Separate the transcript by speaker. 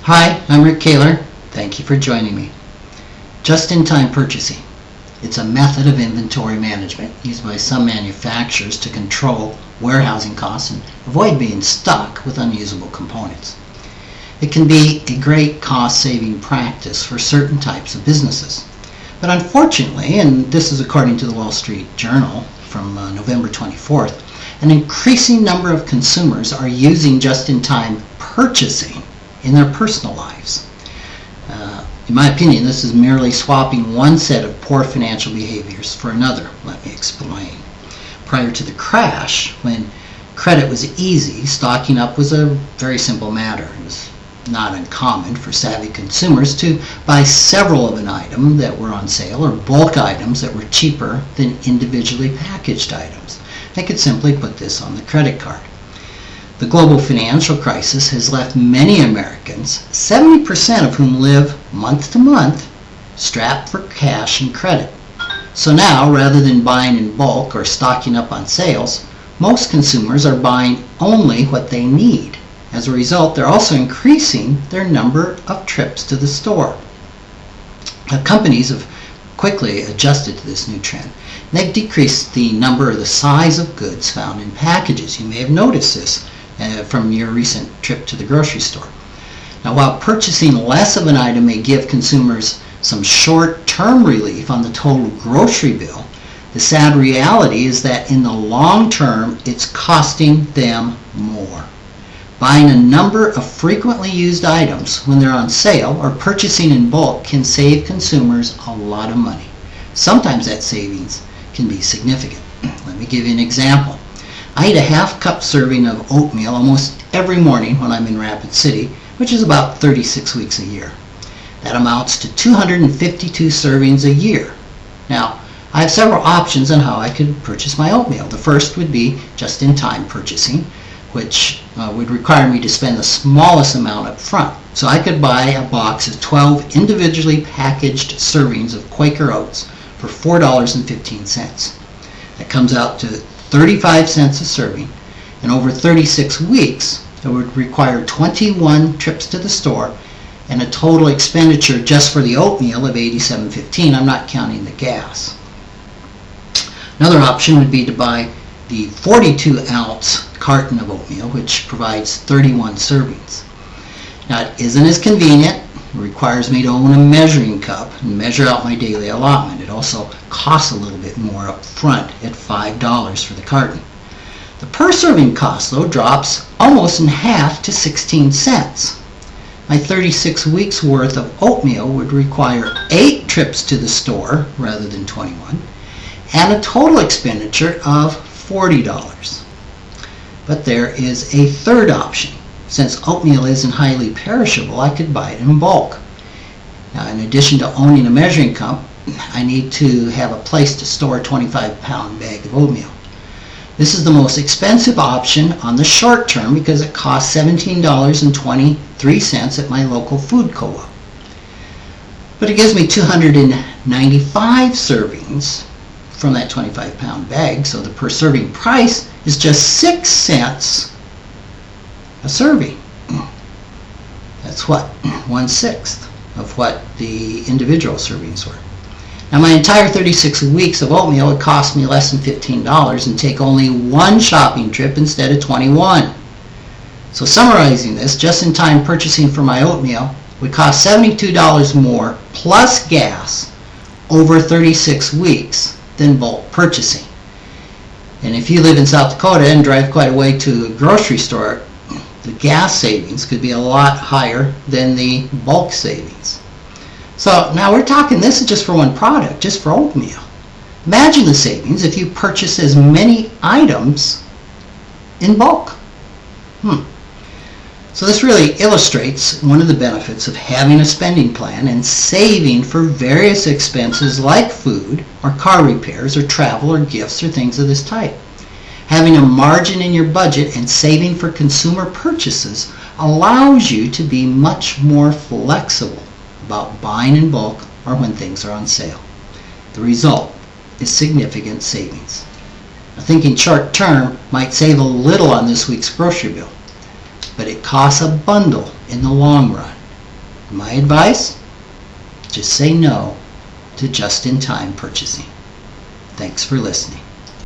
Speaker 1: Hi, I'm Rick Kaler. Thank you for joining me. Just-in-time purchasing. It's a method of inventory management used by some manufacturers to control warehousing costs and avoid being stuck with unusable components. It can be a great cost-saving practice for certain types of businesses. But unfortunately, and this is according to the Wall Street Journal from November 24th, an increasing number of consumers are using just-in-time purchasing in their personal lives. In my opinion, this is merely swapping one set of poor financial behaviors for another. Let me explain. Prior to the crash, when credit was easy, stocking up was a very simple matter. It was not uncommon for savvy consumers to buy several of an item that were on sale or bulk items that were cheaper than individually packaged items. They could simply put this on the credit card. The global financial crisis has left many Americans, 70% of whom live month to month, strapped for cash and credit. So now, rather than buying in bulk or stocking up on sales, most consumers are buying only what they need. As a result, they're also increasing their number of trips to the store. Now, companies have quickly adjusted to this new trend. They've decreased the number or the size of goods found in packages. You may have noticed this from your recent trip to the grocery store. Now, while purchasing less of an item may give consumers some short-term relief on the total grocery bill, the sad reality is that in the long term, it's costing them more. Buying a number of frequently used items when they're on sale or purchasing in bulk can save consumers a lot of money. Sometimes that savings can be significant. Let me give you an example. I eat a half-cup serving of oatmeal almost every morning when I'm in Rapid City, which is about 36 weeks a year. That amounts to 252 servings a year. Now, I have several options on how I could purchase my oatmeal. The first would be just-in-time purchasing, which would require me to spend the smallest amount up front. So I could buy a box of 12 individually packaged servings of Quaker Oats for $4.15. That comes out to 35 cents a serving, and over 36 weeks, it would require 21 trips to the store and a total expenditure just for the oatmeal of $87.15. I'm not counting the gas. Another option would be to buy the 42-ounce carton of oatmeal, which provides 31 servings. Now, it isn't as convenient. It requires me to own a measuring cup and measure out my daily allotment. It also costs a little bit more up front at $5 for the carton. The per serving cost, though, drops almost in half to 16 cents. My 36 weeks worth of oatmeal would require 8 trips to the store rather than 21, and a total expenditure of $40. But there is a third option. Since oatmeal isn't highly perishable, I could buy it in bulk. Now, in addition to owning a measuring cup, I need to have a place to store a 25-pound bag of oatmeal. This is the most expensive option on the short term because it costs $17.23 at my local food co-op. But it gives me 295 servings from that 25-pound bag, so the per serving price is just 6 cents a serving. That's what? 1/6 of what the individual servings were. Now, my entire 36 weeks of oatmeal would cost me less than $15 and take only one shopping trip instead of 21. So summarizing this, just-in-time purchasing for my oatmeal would cost $72 more plus gas over 36 weeks than bulk purchasing. And if you live in South Dakota and drive quite a way to a grocery store, the gas savings could be a lot higher than the bulk savings. So now we're talking, this is just for one product, just for oatmeal. Imagine the savings if you purchase as many items in bulk. So this really illustrates one of the benefits of having a spending plan and saving for various expenses like food or car repairs or travel or gifts or things of this type. Having a margin in your budget and saving for consumer purchases allows you to be much more flexible about buying in bulk or when things are on sale. The result is significant savings. Now, thinking short term might save a little on this week's grocery bill, but it costs a bundle in the long run. My advice? Just say no to just-in-time purchasing. Thanks for listening.